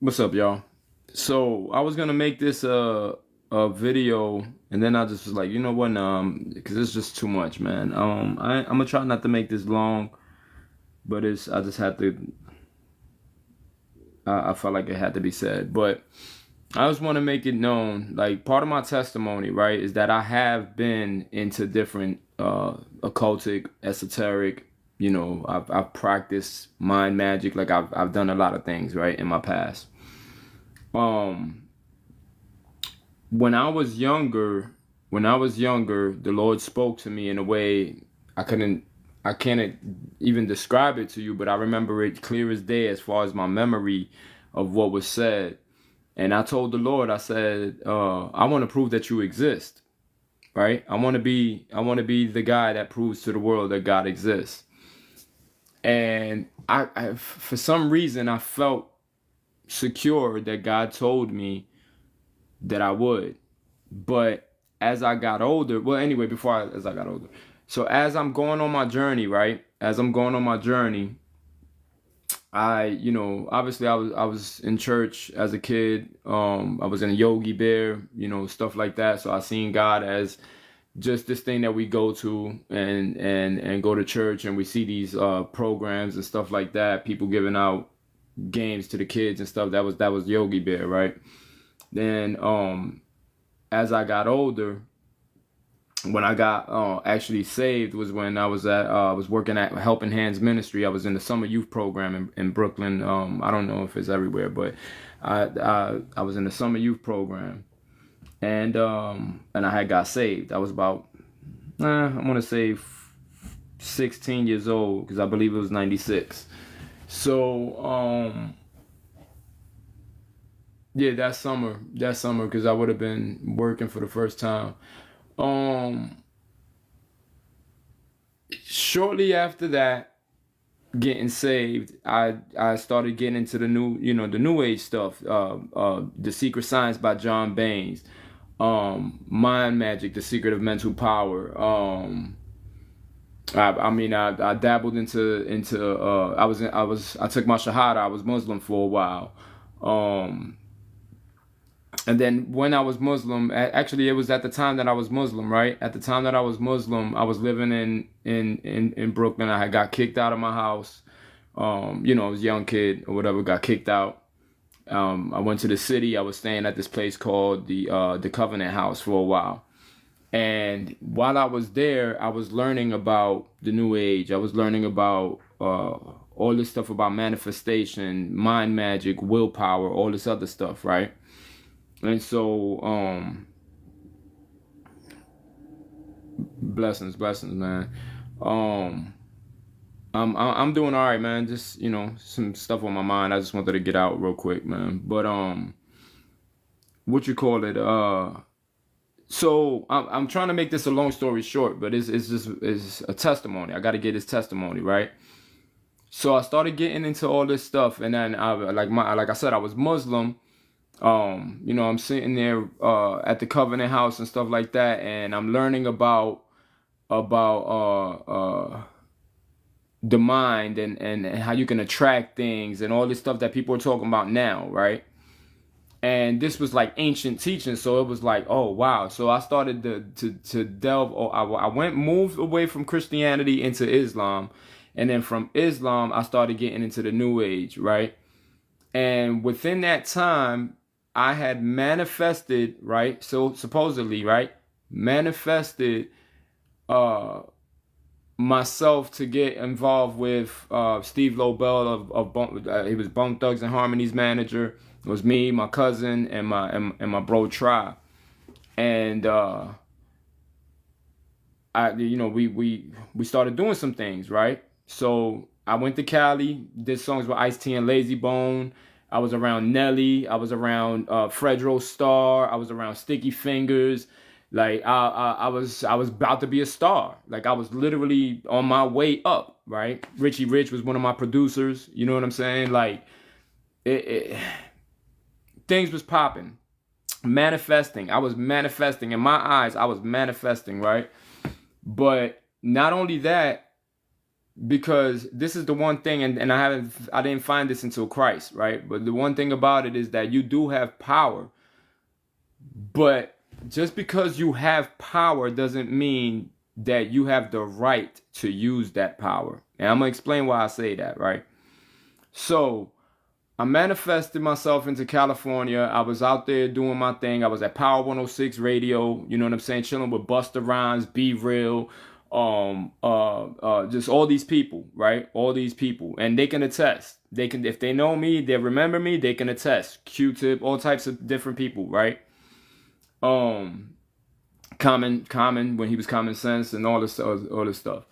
What's up, y'all? So I was gonna make this a video, and then I just was like, you know what, because it's just too much, man. I'm gonna try not to make this long, but I just had to. I felt like it had to be said, but I just want to make it known. Like part of my testimony, right, is that I have been into different occultic, esoteric. I've practiced mind magic. Like I've done a lot of things, right, in my past. Um, when I was younger, the Lord spoke to me in a way I couldn't, I can't even describe it to you, but I remember it clear as day as far as my memory of what was said. And I told the Lord, I said, I want to prove that you exist, right? I want to be the guy that proves to the world that God exists. And for some reason, I felt secure that God told me that I would. But as I got older, well, anyway, as I got older, so as I'm going on my journey, right? As I'm going on my journey, obviously I was in church as a kid. I was in a Yogi Bear, stuff like that. So I seen God as just this thing that we go to and go to church, and we see these programs and stuff like that. People giving out games to the kids and stuff. That was Yogi Bear, right? Then as I got older, when I got actually saved was when I was working at Helping Hands Ministry. I was in the summer youth program in Brooklyn. I don't know if it's everywhere, but I was in the summer youth program, and I had got saved. I was about I want to say 16 years old, because I believe it was 96. So yeah, that summer, because I would have been working for the first time. Um, Shortly after that, getting saved, I started getting into the new age stuff. The Secret Science by John Baines, Mind Magic, The Secret of Mental Power. I dabbled into I took my Shahada. I was Muslim for a while. And then when I was Muslim, actually it was at the time that I was Muslim, right? At the time that I was Muslim, I was living in Brooklyn. I had got kicked out of my house. I was a young kid or whatever, got kicked out. I went to the city. I was staying at this place called the Covenant House for a while. And while I was there, I was learning about the New Age. I was learning about all this stuff about manifestation, mind magic, willpower, all this other stuff, right? And so, blessings, man. Um, I'm doing all right, man. Just some stuff on my mind. I just wanted to get out real quick, man. But what you call it? So I'm trying to make this a long story short, but it's a testimony. I got to get his testimony, right? So I started getting into all this stuff, and then like I said, I was Muslim. I'm sitting there at the Covenant House and stuff like that, and I'm learning about the mind and how you can attract things and all this stuff that people are talking about now, right? And this was like ancient teaching, so it was like, oh wow. So I started to delve. I moved away from Christianity into Islam, and then from Islam I started getting into the New Age, right? And within that time, I had manifested, right? So supposedly, right? Manifested myself to get involved with Steve Lobel he was Bone Thugs and Harmony's manager. It was me, my cousin, and my bro Tribe. And we started doing some things, right? So I went to Cali, did songs with Ice-T and Lazy Bone. I was around Nelly. I was around Fredro Starr. I was around Sticky Fingers. Like I was about to be a star. Like I was literally on my way up. Right? Richie Rich was one of my producers. You know what I'm saying? Like things was popping. Manifesting. I was manifesting in my eyes. I was manifesting. Right? But not only that. because this is the one thing, and I didn't find this until Christ, right? But the one thing about it is that you do have power, but just because you have power doesn't mean that you have the right to use that power. And I'm gonna explain why I say that, right? So I manifested myself into California. I was out there doing my thing. I was at Power 106 Radio, you know what I'm saying, chilling with Busta Rhymes, Be Real, just all these people, right? All these people. And they can attest. They can, if they know me, they remember me, they can attest. Q-Tip, all types of different people, right? Common when he was Common Sense and all this stuff.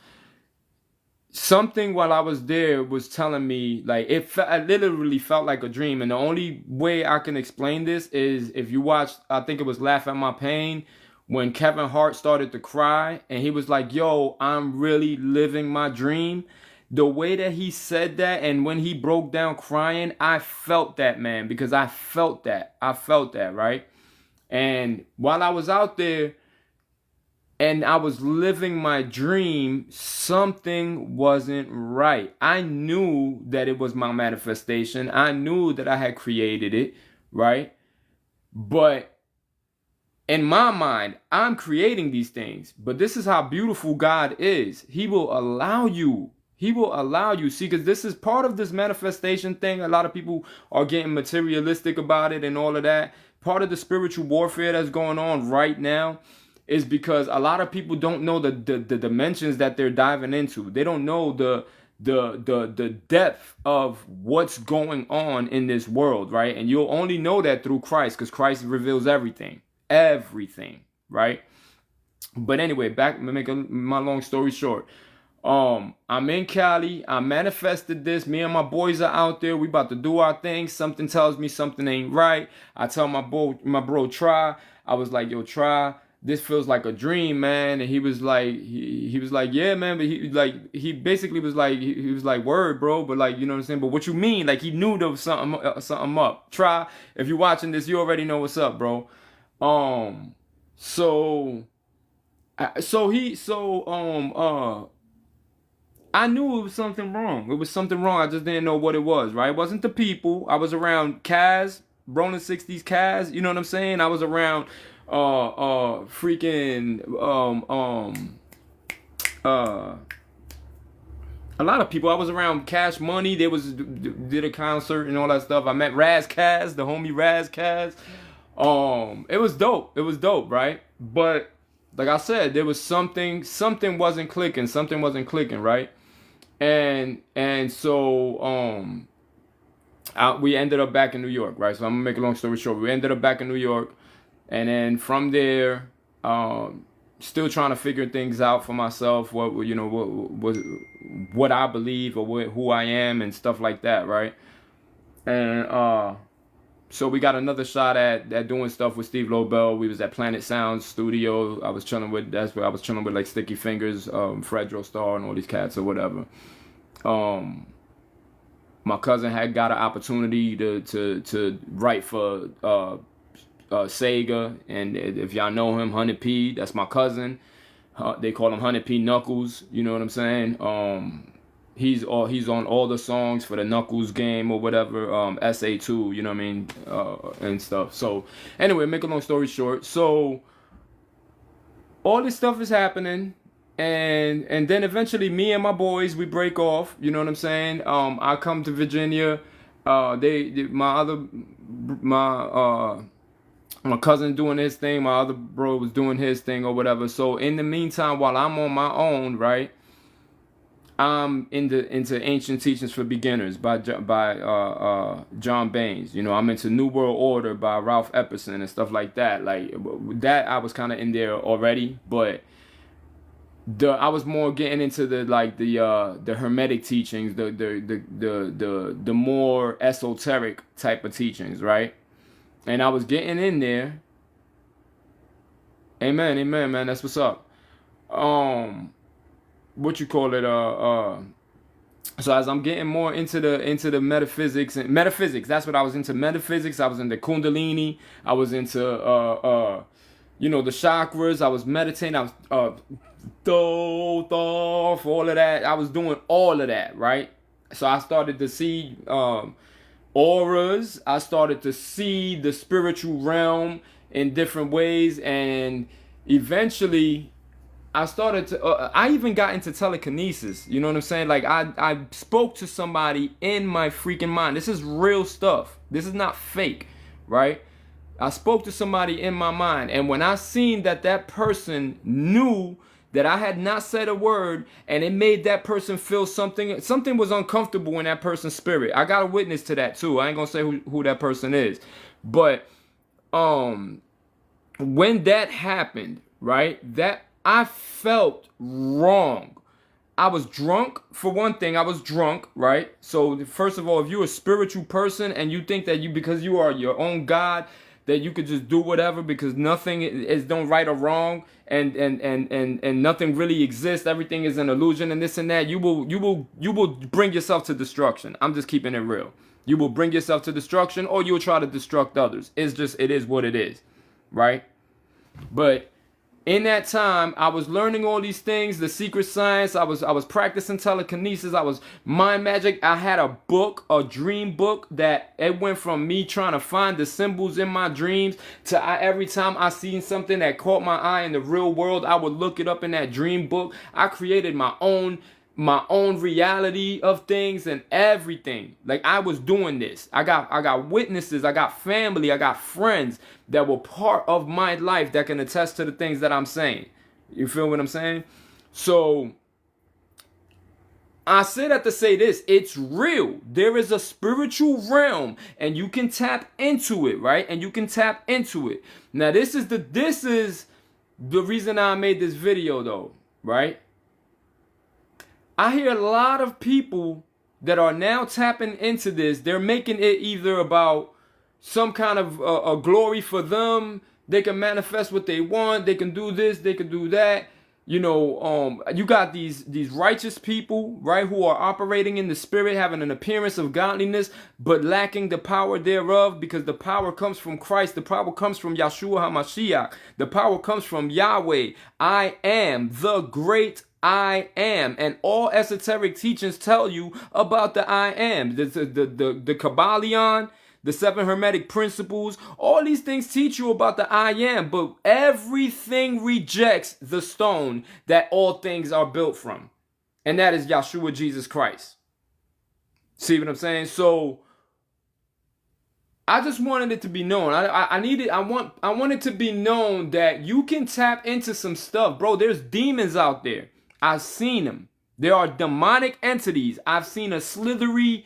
Something while I was there was telling me, like, it literally felt like a dream. And the only way I can explain this is if you watched, I think it was Laugh at My Pain, when Kevin Hart started to cry and he was like, yo, I'm really living my dream. The way that he said that, and when he broke down crying, I felt that, man, because I felt that, right? And while I was out there and I was living my dream, something wasn't right. I knew that it was my manifestation. I knew that I had created it, right? But in my mind, I'm creating these things. But this is how beautiful God is. He will allow you. He will allow you. See, because this is part of this manifestation thing. A lot of people are getting materialistic about it and all of that. Part of the spiritual warfare that's going on right now is because a lot of people don't know the dimensions that they're diving into. They don't know the depth of what's going on in this world, right? And you'll only know that through Christ, because Christ reveals everything, right? But anyway, back, make my long story short. I'm in Cali. I manifested this. Me and my boys are out there. We about to do our thing. Something tells me something ain't right. I tell my bro Try. I was like, yo, Try, this feels like a dream, man. And he was like, he was like, yeah, man. But he basically was like, he was like, word, bro. But like, you know what I'm saying? But what you mean? Like, he knew there was something up. Try, if you're watching this, you already know what's up, bro. I knew it was something wrong. It was something wrong. I just didn't know what it was, right? It wasn't the people. I was around Kaz, Rolling 60s Kaz, you know what I'm saying? I was around a lot of people. I was around Cash Money. They did a concert and all that stuff. I met Raz Kaz, the homie Raz Kaz. It was dope, right? But like I said, there was something wasn't clicking, right? And so we ended up back in New York, right? So I'm gonna make a long story short. We ended up back in New York, and then from there, still trying to figure things out for myself. What I believe or who I am and stuff like that, right? And so we got another shot at doing stuff with Steve Lobel. We was at Planet Sound Studio. I was chilling with like Sticky Fingers, Fredro Starr, and all these cats or whatever. My cousin had got an opportunity to write for Sega, and if y'all know him, 100 P, that's my cousin. They call him 100 P Knuckles. You know what I'm saying? He's on all the songs for the Knuckles game or whatever, SA2, you know what I mean, and stuff. So anyway, make a long story short, so all this stuff is happening, and then eventually me and my boys, we break off, you know what I'm saying? I come to Virginia. My cousin doing his thing, my other bro was doing his thing or whatever. So in the meantime, while I'm on my own, right, I'm into Ancient Teachings for Beginners by John Baines. You know, I'm into New World Order by Ralph Epperson and stuff like that. Like that, I was kind of in there already, but I was more getting into the Hermetic teachings, the more esoteric type of teachings, right? And I was getting in there. Amen, man. That's what's up. What you call it? So as I'm getting more into the metaphysics, that's what I was into. Metaphysics. I was into Kundalini. I was into the chakras. I was meditating. I was throw off, all of that. I was doing all of that, right? So I started to see auras. I started to see the spiritual realm in different ways, and eventually I started to I even got into telekinesis. You know what I'm saying? Like I spoke to somebody in my freaking mind. This is real stuff. This is not fake, right? I spoke to somebody in my mind, and when I seen that that person knew that I had not said a word, and it made that person feel something was uncomfortable in that person's spirit. I got a witness to that too. I ain't gonna say who that person is, but when that happened, right, that I felt wrong. I was drunk. For one thing, I was drunk, right? So first of all, if you're a spiritual person and you think that you, because you are your own God, that you could just do whatever because nothing is done right or wrong, and nothing really exists, everything is an illusion and this and that, you will bring yourself to destruction. I'm just keeping it real. You will bring yourself to destruction, or you will try to destruct others. It is what it is, right? But in that time, I was learning all these things, the secret science. I was practicing telekinesis. I was mind magic. I had a book, a dream book, that it went from me trying to find the symbols in my dreams to every time I seen something that caught my eye in the real world, I would look it up in that dream book. I created my own reality of things and everything. Like, I was doing this. I got witnesses, I got family, I got friends that were part of my life that can attest to the things that I'm saying. You feel what I'm saying? So I say that to say this: it's real. There is a spiritual realm, and you can tap into it, right? And you can tap into it. Now, this is the reason I made this video, though, right? I hear a lot of people that are now tapping into this. They're making it either about some kind of a glory for them. They can manifest what they want. They can do this. They can do that. You know, you got these righteous people, right, who are operating in the spirit, having an appearance of godliness, but lacking the power thereof, because the power comes from Christ. The power comes from Yahshua HaMashiach. The power comes from Yahweh. I am the great I am, and all esoteric teachings tell you about the I am. The Kabbalion, the 7 Hermetic principles, all these things teach you about the I am, but everything rejects the stone that all things are built from, and that is Yahshua Jesus Christ. See what I'm saying? So I just wanted it to be known. I want it to be known that you can tap into some stuff, bro. There's demons out there. I've seen them. There are demonic entities. I've seen a slithery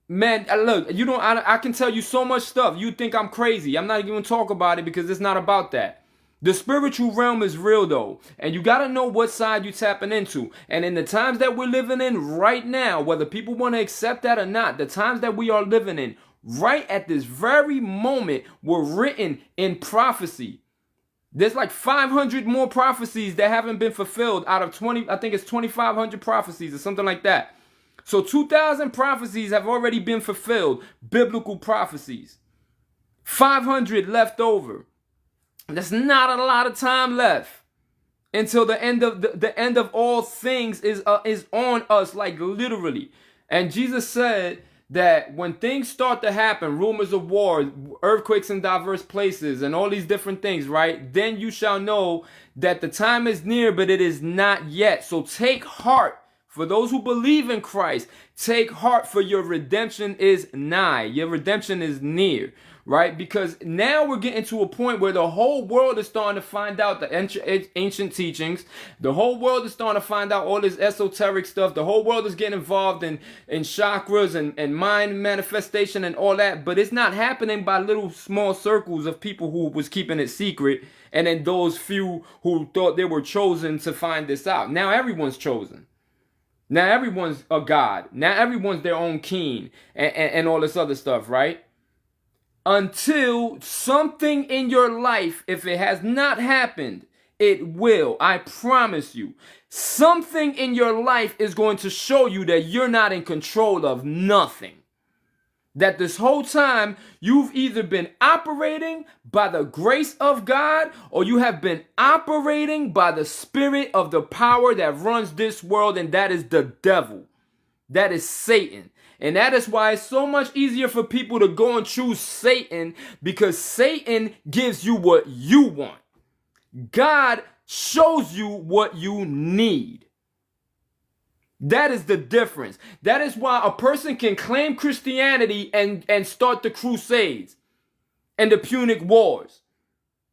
man. Look, you don't. I can tell you so much stuff. You think I'm crazy. I'm not even gonna talk about it because it's not about that. The spiritual realm is real, though, and you gotta know what side you're tapping into. And in the times that we're living in right now, whether people want to accept that or not, the times that we are living in right at this very moment were written in prophecy. There's like 500 more prophecies that haven't been fulfilled out of 20, I think it's 2,500 prophecies or something like that. So 2,000 prophecies have already been fulfilled, biblical prophecies. 500 left over. There's not a lot of time left until the end of the end of all things is on us, like literally. And Jesus said that when things start to happen, rumors of war, earthquakes in diverse places, and all these different things, right? Then you shall know that the time is near, but it is not yet. So take heart. For those who believe in Christ, take heart, for your redemption is nigh. Your redemption is near, right? Because now we're getting to a point where the whole world is starting to find out the ancient teachings. The whole world is starting to find out all this esoteric stuff. The whole world is getting involved in chakras and mind manifestation and all that. But it's not happening by little small circles of people who was keeping it secret, and then those few who thought they were chosen to find this out. Now everyone's chosen. Now everyone's a god. Now everyone's their own king and all this other stuff, right? Until something in your life, if it has not happened, it will. I promise you. Something in your life is going to show you that you're not in control of nothing. That this whole time you've either been operating by the grace of God or you have been operating by the spirit of the power that runs this world, and that is the devil. That is Satan. And that is why it's so much easier for people to go and choose Satan, because Satan gives you what you want. God shows you what you need. That is the difference. That is why a person can claim Christianity and start the Crusades and the Punic Wars.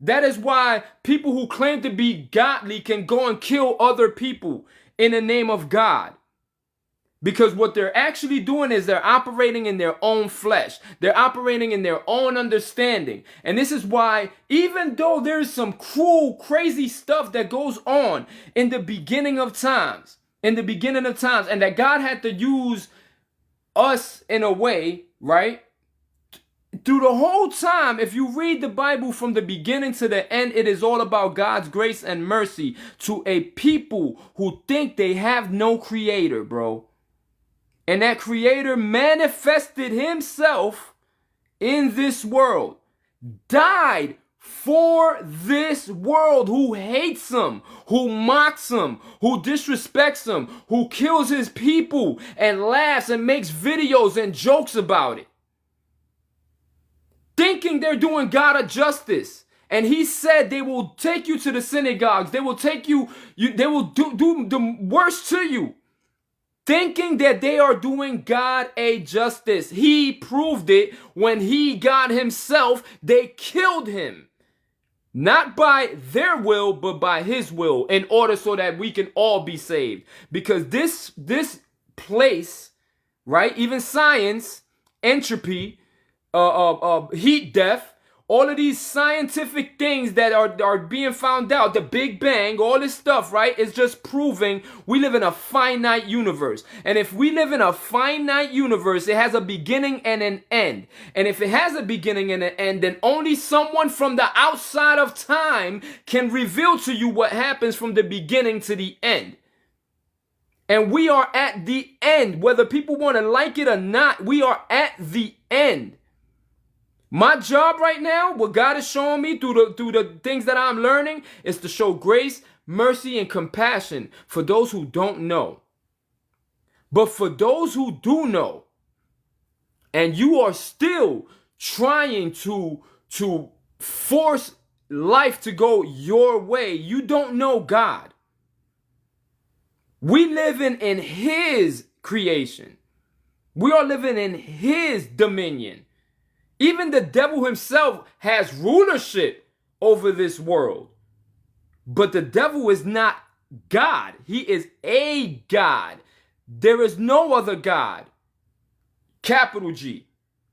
That is why people who claim to be godly can go and kill other people in the name of God. Because what they're actually doing is they're operating in their own flesh. They're operating in their own understanding. And this is why, even though there's some cruel, crazy stuff that goes on in the beginning of times, and that God had to use us in a way, right? Through the whole time, if you read the Bible from the beginning to the end, it is all about God's grace and mercy to a people who think they have no creator, bro. And that creator manifested himself in this world, died for this world, who hates him, who mocks him, who disrespects him, who kills his people and laughs and makes videos and jokes about it, thinking they're doing God a justice. And he said they will take you to the synagogues, they will take you, they will do the worst to you, thinking that they are doing God a justice. He proved it when he, God himself, they killed him. Not by their will, but by his will, in order so that we can all be saved. Because this place, right, even science, entropy, heat death, all of these scientific things that are being found out, the Big Bang, all this stuff, right, is just proving we live in a finite universe. And if we live in a finite universe, it has a beginning and an end. And if it has a beginning and an end, then only someone from the outside of time can reveal to you what happens from the beginning to the end. And we are at the end. Whether people want to like it or not, we are at the end. My job right now, what God is showing me through the things that I'm learning, is to show grace, mercy, and compassion for those who don't know. But for those who do know, and you are still trying to force life to go your way, you don't know God. We living in his creation. We are living in his dominion. Even the devil himself has rulership over this world. But the devil is not God. He is a God. There is no other God, capital G,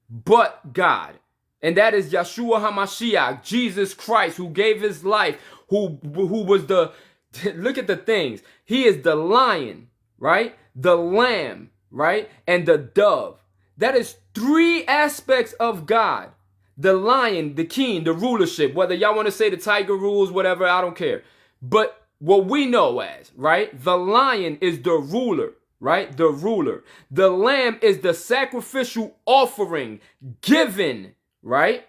but God. And that is Yeshua HaMashiach, Jesus Christ, who gave his life, who was the, look at the things. He is the lion, right? The lamb, right? And the dove. That is three aspects of God. The lion, the king, the rulership, whether y'all want to say the tiger rules, whatever, I don't care. But what we know as, right? The lion is the ruler, right? The ruler. The lamb is the sacrificial offering given, right?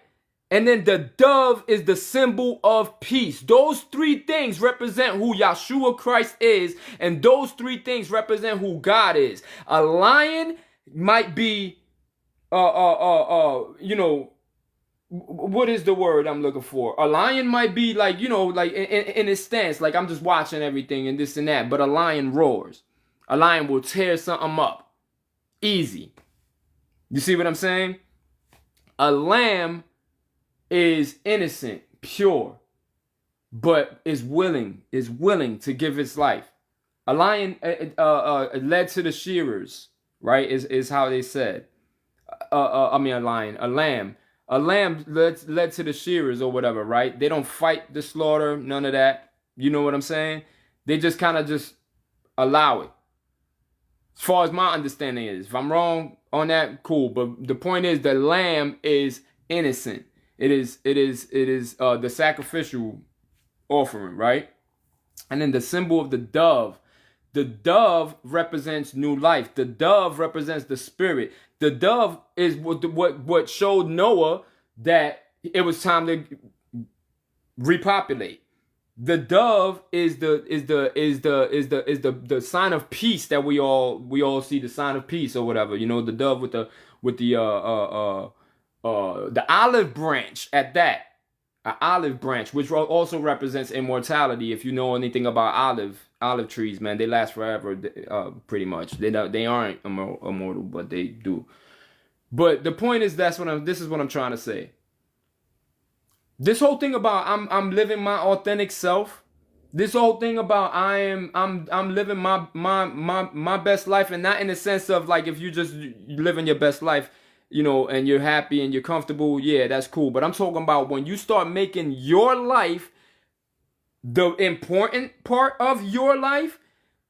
And then the dove is the symbol of peace. Those three things represent who Yeshua Christ is, and those three things represent who God is. A lion might be, you know, what is the word I'm looking for? A lion might be like, you know, like in his stance, like I'm just watching everything and this and that. But a lion roars. A lion will tear something up. Easy. You see what I'm saying? A lamb is innocent, pure, but is willing to give its life. A lion led to the shearers, right? Is how they said. A lamb led to the shearers or whatever, right? They don't fight the slaughter, none of that. You know what I'm saying? They just kind of just allow it. As far as my understanding is, if I'm wrong on that, cool. But the point is, the lamb is innocent. It is the sacrificial offering, right? And then the symbol of the dove. The dove represents new life. The dove represents the spirit. The dove is what showed Noah that it was time to repopulate. The dove is the sign of peace that we all see, the sign of peace or whatever. You know, the dove with the olive branch at that. An olive branch, which also represents immortality. If you know anything about olive trees, man, they last forever, pretty much. They aren't immortal, but they do. But the point is, this is what I'm trying to say. This whole thing about I'm living my authentic self. This whole thing about I'm living my best life, and not in the sense of like if you just living your best life, you know, and you're happy and you're comfortable, yeah, that's cool. But I'm talking about when you start making your life the important part of your life,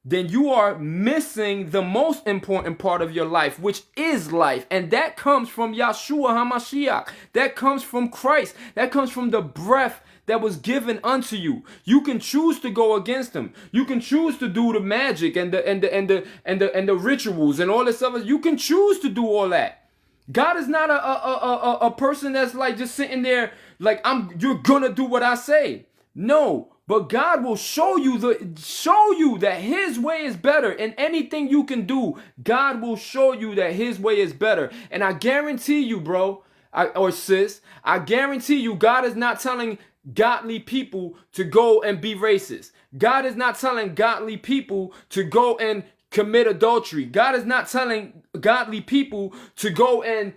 then you are missing the most important part of your life, which is life. And that comes from Yahshua HaMashiach. That comes from Christ. That comes from the breath that was given unto you. You can choose to go against him. You can choose to do the magic and the rituals and all this stuff. You can choose to do all that. God is not a person that's like just sitting there like you're gonna do what I say. No, but God will show you that his way is better. And anything you can do, God will show you that his way is better. And I guarantee you, bro, or sis, I guarantee you, God is not telling godly people to go and be racist. God is not telling godly people to go and commit adultery. God is not telling godly people to go and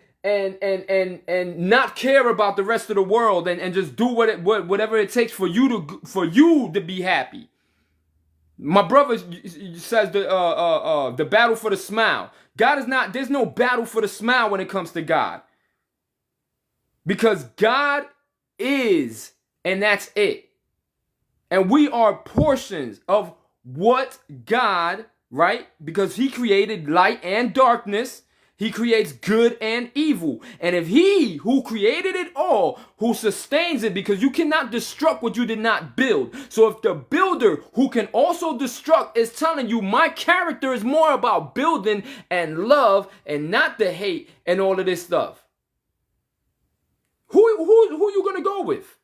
not care about the rest of the world and just do whatever it takes for you to be happy. My brother says the battle for the smile. There's no battle for the smile when it comes to God. Because God is, and that's it. And we are portions of what God, right? Because he created light and darkness. He creates good and evil. And if he who created it all, who sustains it, because you cannot destruct what you did not build. So if the builder who can also destruct is telling you my character is more about building and love and not the hate and all of this stuff, who you gonna go with?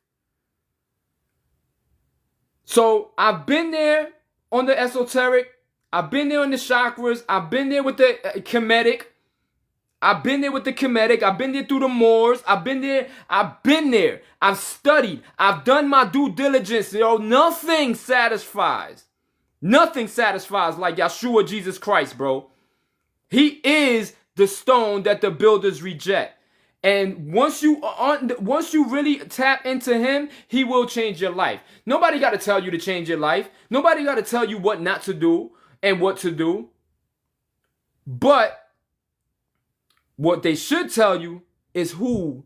So I've been there on the esoteric. I've been there on the chakras. I've been there with the Kemetic. I've been there with the Kemetic. I've been there through the Moors. I've been there. I've studied. I've done my due diligence. Nothing satisfies. Nothing satisfies like Yahshua Jesus Christ, bro. He is the stone that the builders reject. And once you really tap into him, he will change your life. Nobody got to tell you to change your life. Nobody got to tell you what not to do and what to do. But what they should tell you is who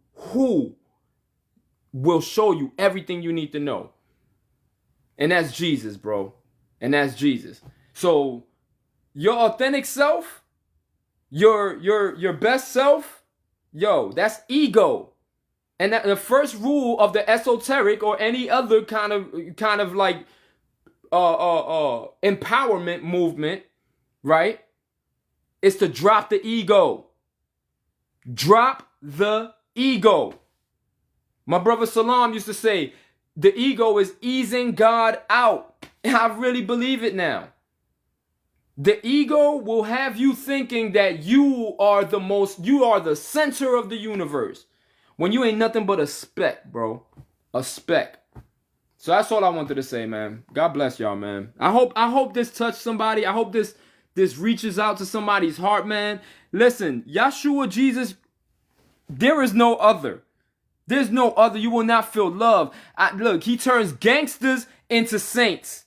will show you everything you need to know. And that's Jesus, bro. And that's Jesus. So your authentic self, your best self, yo, that's ego. And that the first rule of the esoteric or any other kind of like empowerment movement, right, is to drop the ego. Drop the ego. My brother Salam used to say, the ego is easing God out. And I really believe it now. The ego will have you thinking that you are the center of the universe, when you ain't nothing but a speck, bro. A speck. So that's all I wanted to say, man. God bless y'all, man. I hope this touched somebody. I hope this reaches out to somebody's heart, man. Listen, Yahshua Jesus, there is no other. There's no other. You will not feel love. Look, he turns gangsters into saints.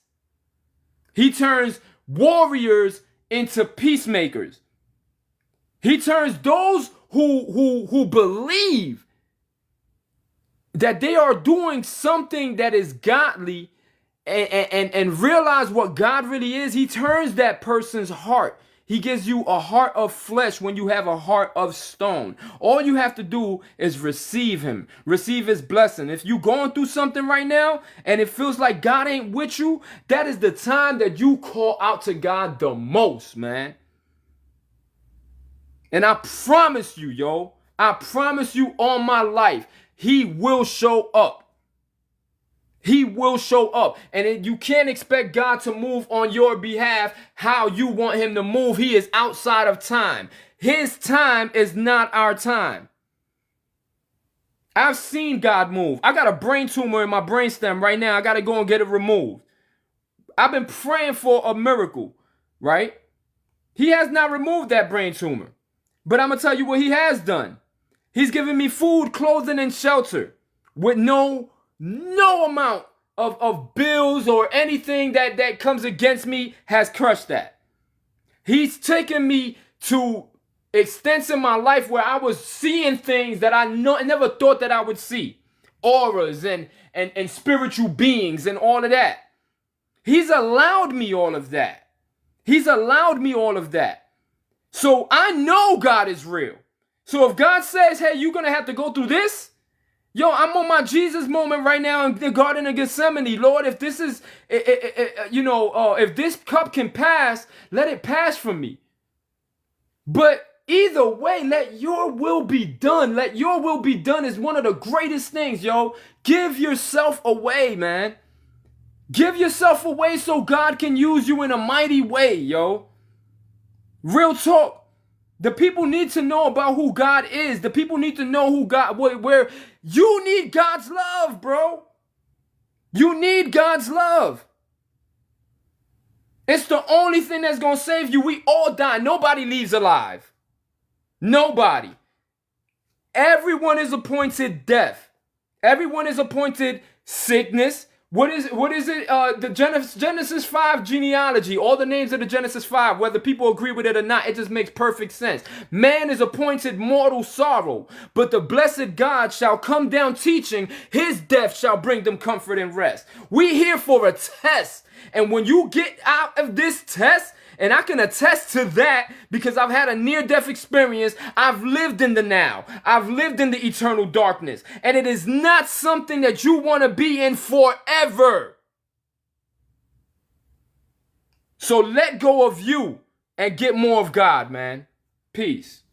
He turns warriors into peacemakers. He turns those who believe that they are doing something that is godly and realize what God really is. He turns that person's heart. He gives you a heart of flesh when you have a heart of stone. All you have to do is receive him. Receive his blessing. If you're going through something right now and it feels like God ain't with you, that is the time that you call out to God the most, man. And I promise you, yo, I promise you on my life, he will show up. He will show up. And you can't expect God to move on your behalf how you want him to move. He is outside of time. His time is not our time. I've seen God move. I got a brain tumor in my brainstem right now. I got to go and get it removed. I've been praying for a miracle, right? He has not removed that brain tumor. But I'm going to tell you what he has done. He's given me food, clothing, and shelter with no amount of bills or anything that comes against me has crushed that. He's taken me to extents in my life where I was seeing things that I never thought that I would see. Auras and spiritual beings and all of that. He's allowed me all of that. He's allowed me all of that. So I know God is real. So if God says, hey, you're going to have to go through this, yo, I'm on my Jesus moment right now in the Garden of Gethsemane. Lord, if this is, if this cup can pass, let it pass from me. But either way, let your will be done. Let your will be done is one of the greatest things, yo. Give yourself away, man. Give yourself away so God can use you in a mighty way, yo. Real talk. The people need to know about who God is. The people need to know who God, where you need God's love, bro. You need God's love. It's the only thing that's going to save you. We all die. Nobody leaves alive. Nobody. Everyone is appointed death. Everyone is appointed sickness. What is it? The Genesis 5 genealogy, all the names of the Genesis 5, whether people agree with it or not, it just makes perfect sense. Man is appointed mortal sorrow, but the blessed God shall come down teaching, his death shall bring them comfort and rest. We here for a test, and when you get out of this test, and I can attest to that because I've had a near-death experience. I've lived in the now. I've lived in the eternal darkness. And it is not something that you want to be in forever. So let go of you and get more of God, man. Peace.